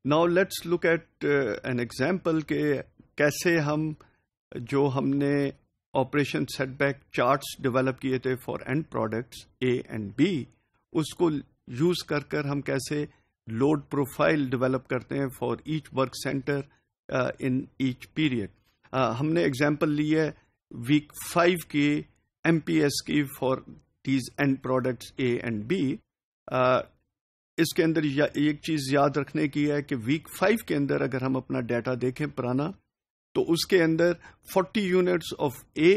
Now let's look at an example کہ کیسے ہم نے operation set back charts develop کیے تھے for end products A and B, اس کو یوز کر ہم کیسے لوڈ پروفائل ڈیولپ کرتے ہیں for each work centre in each period. ہم نے ایگزامپل لی ہے ویک 5 کی ایم پی ایس کی for these and products A and B. اس کے اندر ایک چیز یاد رکھنے کی ہے کہ ویک 5 کے اندر اگر ہم اپنا ڈیٹا دیکھیں پرانا، تو اس کے اندر 40 یونٹس آف اے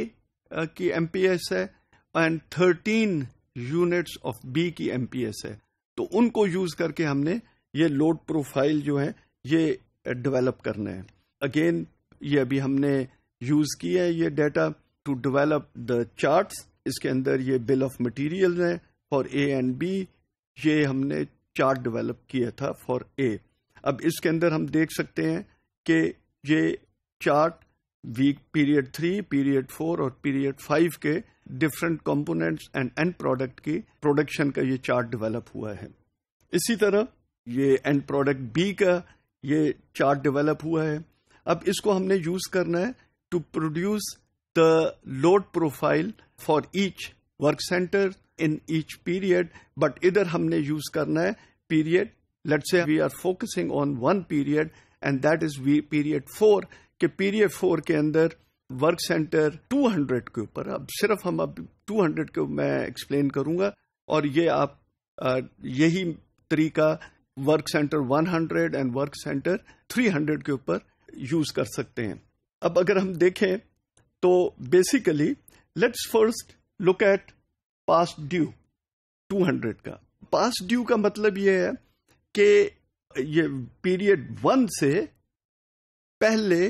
کی ایم پی ایس ہے اینڈ 13 یونٹس آف بی کی ایم پی ایس ہے. تو ان کو یوز کر کے ہم نے یہ لوڈ پروفائل جو ہے یہ ڈیولپ کرنا ہے. اگین یہ ابھی ہم نے یوز کیا ہے یہ data to develop the charts. اس کے اندر یہ بل آف مٹیریل ہے فار اے اینڈ بی، یہ ہم نے چارٹ ڈیولپ کیا تھا فار اے. اب اس کے اندر ہم دیکھ سکتے ہیں کہ یہ چارٹ ویک پیریڈ 3، پیریڈ 4 اور پیریڈ 5 کے different components and and product کی پروڈکشن کا یہ چارٹ ڈیولپ ہوا ہے. اسی طرح یہ اینڈ پروڈکٹ بی کا یہ چارٹ ڈیولپ ہوا ہے. اب اس کو ہم نے یوز کرنا ہے to produce the load profile for each work centre in each period. But ادھر ہم نے یوز کرنا ہے period. Let's say we are focusing on one period and that is period 4. کہ پیریڈ 4 کے اندر ورک سینٹر 200 کے اوپر، اب صرف ہم 200 کو میں ایکسپلین کروں گا، اور یہ آپ یہی طریقہ work centre 100 and work centre 300 کے اوپر یوز کر سکتے ہیں. اب اگر ہم دیکھیں تو basically let's first look at past due 200 کا. پاسٹ ڈیو کا مطلب یہ ہے کہ یہ پیریڈ 1 سے پہلے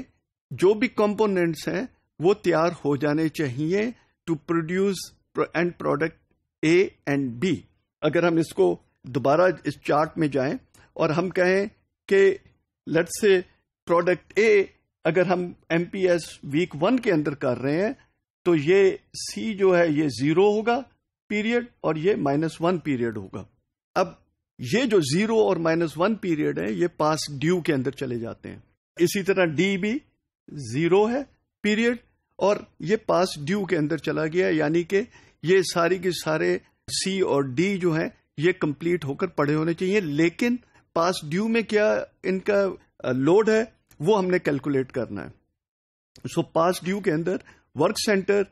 جو بھی کمپوننٹس ہیں وہ تیار ہو جانے چاہیے to produce end product A and B. اگر ہم اس کو دوبارہ اس چارٹ میں جائیں اور ہم کہیں کہ لیٹس سے پروڈکٹ اے اگر ہم ایم پی ایس ویک 1 کے اندر کر رہے ہیں تو یہ سی جو ہے یہ 0 ہوگا پیریڈ اور یہ -1 پیریڈ ہوگا. اب یہ جو 0 اور -1 پیریڈ ہے یہ پاس ڈیو کے اندر چلے جاتے ہیں. اسی طرح ڈی بھی 0 ہے پیریڈ اور یہ پاس ڈیو کے اندر چلا گیا، یعنی کہ یہ ساری کے سارے سی اور ڈی جو ہیں یہ کمپلیٹ ہو کر پڑے ہونے چاہیے. لیکن پاس ڈیو میں کیا ان کا لوڈ ہے وہ ہم نے کیلکولیٹ کرنا ہے. سو پاس ڈیو کے اندر ورک سینٹر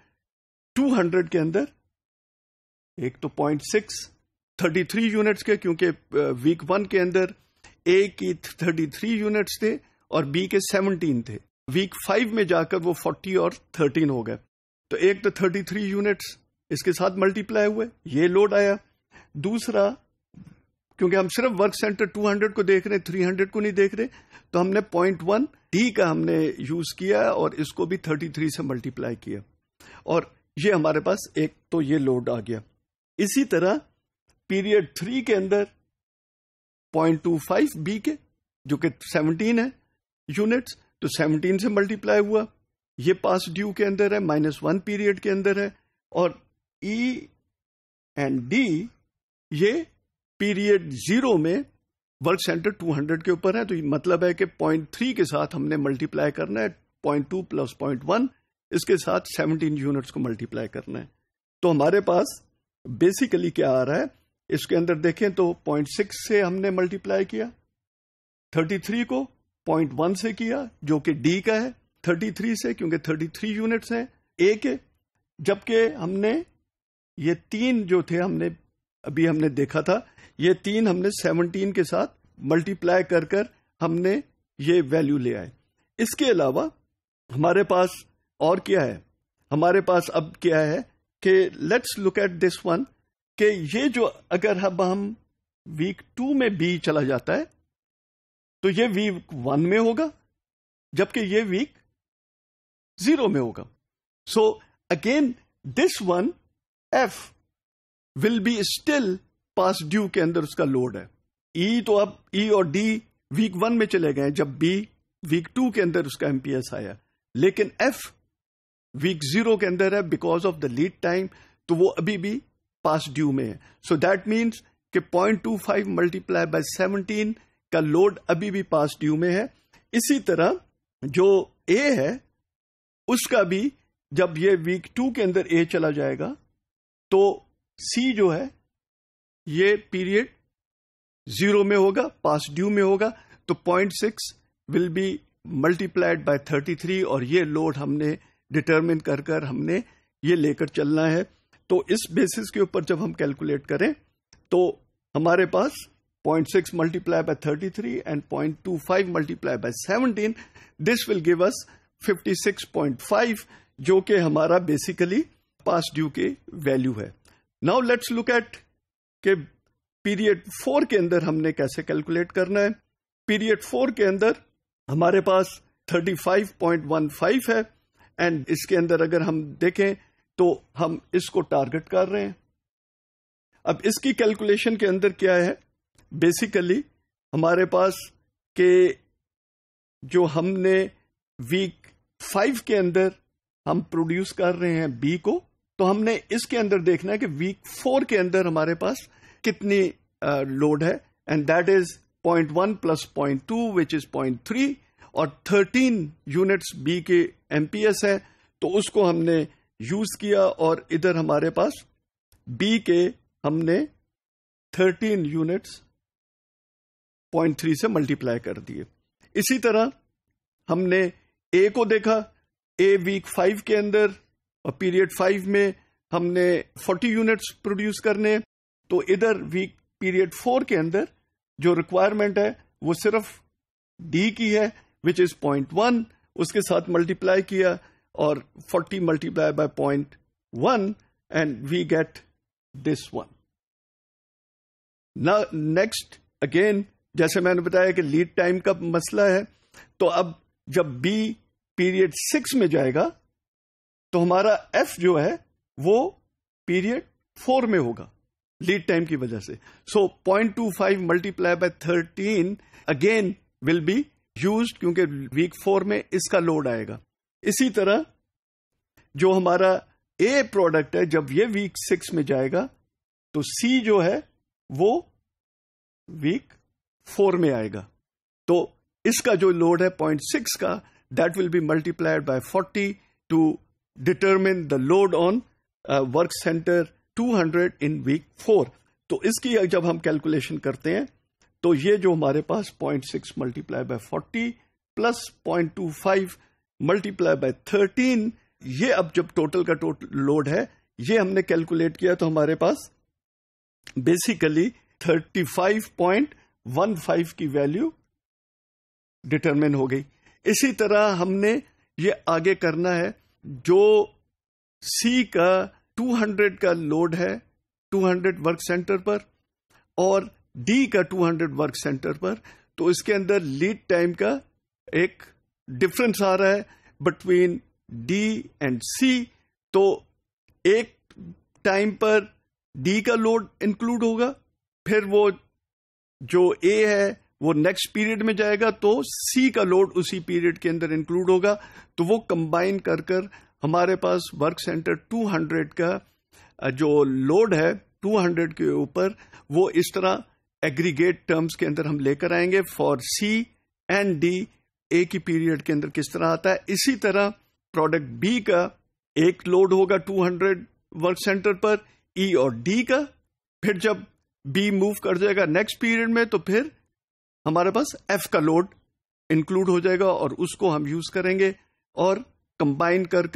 200 کے اندر ایک تو 0.6 33 یونٹس کے، کیونکہ ویک 1 کے اندر اے کی 33 یونٹس تھے اور بی کے 17 تھے. ویک 5 میں جا کر وہ 40 اور 13 ہو گئے. تو ایک تو 33 یونٹس اس کے ساتھ ملٹیپلائی ہوئے، یہ لوڈ آیا. دوسرا کیونکہ ہم صرف ورک سینٹر 200 کو دیکھ رہے ہیں، 300 کو نہیں دیکھ رہے، تو ہم نے 0.1 ڈی کا ہم نے یوز کیا اور اس کو بھی 33 سے ملٹیپلائی کیا اور یہ ہمارے پاس ایک تو یہ لوڈ آ گیا. اسی طرح پیریڈ 3 کے اندر 0.25 بی کے جو کہ 17 ہے یونٹس، تو 17 سے ملٹیپلائی ہوا، یہ پاس ڈیو کے اندر ہے، -1 پیریڈ کے اندر ہے. اور ای اینڈ ڈی یہ پیریڈ 0 میں ورک سینٹر 200 کے اوپر ہے. تو یہ مطلب ہے کہ 0.3 کے ساتھ ہم نے ملٹیپلائی کرنا ہے، 0.2 + 0.1 اس کے ساتھ 17 یونٹس کو ملٹیپلائی کرنا ہے. تو ہمارے پاس بیسیکلی کیا آ رہا ہے اس کے اندر دیکھیں تو 0.6 سے ہم نے ملٹیپلائی کیا، 33 کو 0.1 سے کیا جو کہ ڈی کا ہے، 33 سے کیونکہ 33 یونٹس ہیں اے کے، جبکہ ہم نے یہ 3 جو تھے ہم نے ابھی ہم نے دیکھا تھا، یہ 3 ہم نے 17 کے ساتھ ملٹیپلائی کر ہم نے یہ ویلیو لے آئے. اس کے علاوہ ہمارے پاس اور کیا ہے، ہمارے پاس اب کیا ہے کہ let's look at this one کہ یہ جو اگر اب ہم ویک 2 میں بی چلا جاتا ہے تو یہ ویک 1 میں ہوگا جبکہ یہ ویک 0 میں ہوگا. So again this one if will be still past due کے اندر اس کا لوڈ ہے. ای تو اب ای اور ڈی ویک 1 میں چلے گئے جب بی ویک 2 کے اندر اس کا ایم پی ایس آیا، لیکن ایف ویک 0 کے اندر ہے because of the lead time, تو وہ ابھی بھی پاس ڈیو میں ہے. سو دیٹ مینس کہ 0.25 ملٹیپلائی بائی 17 کا لوڈ ابھی بھی پاس ڈیو میں ہے. اسی طرح جو اے ہے اس کا بھی جب یہ ویک 2 کے اندر اے چلا جائے گا تو سی جو ہے یہ پیریڈ 0 میں ہوگا, پاس ڈیو میں ہوگا, تو 0.6 ول بی ملٹیپلائڈ بائی 33 اور یہ لوڈ ہم نے ڈٹرمن کر ہم نے یہ لے کر چلنا ہے. تو اس بیسس کے اوپر جب ہم کیلکولیٹ کریں تو ہمارے پاس 0.6 multiply by 33 and 0.25 multiply by 17 this will give us 56.5 جو کہ ہمارا بیسیکلی پاس ڈیو کی ویلیو ہے. ناؤ لیٹس لک ایٹ کہ پیریڈ 4 کے اندر ہم نے کیسے کیلکولیٹ کرنا ہے. پیریڈ 4 کے اندر ہمارے پاس 35.15 ہے اینڈ اس کے اندر اگر ہم دیکھیں تو ہم اس کو ٹارگٹ کر رہے ہیں. اب اس کی کیلکولیشن کے اندر کیا ہے, بیسیکلی ہمارے پاس کہ جو ہم نے ویک 5 کے اندر ہم پروڈیوس کر رہے ہیں بی کو, تو ہم نے اس کے اندر دیکھنا ہے کہ ویک 4 کے اندر ہمارے پاس کتنی لوڈ ہے, اینڈ دیٹ از 0.1 پلس 0.2 وچ از 0.3 اور 13 یونٹس بی کے ایم پی ایس ہے, تو اس کو ہم نے یوز کیا اور ادھر ہمارے پاس بی کے ہم نے 13 یونٹس 0.3 سے ملٹیپلائی کر دیے. اسی طرح ہم نے اے کو دیکھا, اے ویک 5 کے اندر اور پیریڈ 5 میں ہم نے 40 یونٹس پروڈیوس کرنے, تو ادھر ویک پیریڈ 4 کے اندر جو ریکوائرمنٹ ہے وہ صرف ڈی کی ہے وچ از 0.1, اس کے ساتھ ملٹیپلائی کیا اور 40 multiply by 0.1 and we get this one. Next again جیسے میں نے بتایا کہ لیڈ ٹائم کا مسئلہ ہے, تو اب جب بی پیریڈ 6 میں جائے گا تو ہمارا ایف جو ہے وہ پیریڈ 4 میں ہوگا لیڈ ٹائم کی وجہ سے. So 0.25 multiply by 13 again will be used کیونکہ ویک 4 میں اس کا لوڈ آئے گا. اسی طرح جو ہمارا اے پروڈکٹ ہے جب یہ ویک 6 میں جائے گا تو سی جو ہے وہ ویک 4 میں آئے گا, تو اس کا جو لوڈ ہے 0.6 کا that will be multiplied by 40 to determine the load on work center 200 in week 4. تو اس کی جب ہم کیلکولیشن کرتے ہیں تو یہ جو ہمارے پاس 0.6 multiply by 40 plus 0.25 multiply by 13 یہ اب جب ٹوٹل کا ٹوٹل لوڈ ہے یہ ہم نے کیلکولیٹ کیا تو ہمارے پاس بیسیکلی 35.15 کی ویلیو ڈٹرمن ہو گئی. اسی طرح ہم نے یہ آگے کرنا ہے جو سی کا 200 کا لوڈ ہے 200 ورک سینٹر پر اور ڈی کا 200 ورک سینٹر پر, تو اس کے اندر لیڈ ٹائم کا ایک ڈفرنس آ رہا ہے بٹوین ڈی اینڈ سی. تو ایک ٹائم پر ڈی کا لوڈ انکلوڈ ہوگا, پھر وہ جو اے ہے وہ نیکسٹ پیریڈ میں جائے گا تو سی کا لوڈ اسی پیریڈ کے اندر انکلوڈ ہوگا, تو وہ کمبائن کر ہمارے پاس ورک سینٹر 200 کا جو لوڈ ہے 200 کے اوپر وہ اس طرح ایگریگیٹ ٹرمز کے اندر ہم لے کر آئیں گے for C and D A کی پیریڈ کے اندر کس طرح آتا ہے. اسی طرح پروڈکٹ بی کا ایک لوڈ ہوگا 200 ورک سینٹر پر ای اور ڈی کا, پھر جب بی موو کر جائے گا نیکسٹ پیریڈ میں تو پھر ہمارے پاس ایف کا لوڈ انکلوڈ ہو جائے گا اور اس کو ہم یوز کریں گے اور کمبائن کر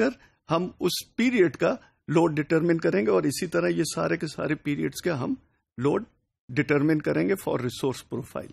ہم اس پیریڈ کا لوڈ ڈٹرمن کریں گے, اور اسی طرح یہ سارے کے سارے پیریڈز کا ہم لوڈ ڈٹرمن کریں گے فار ریسورس پروفائل.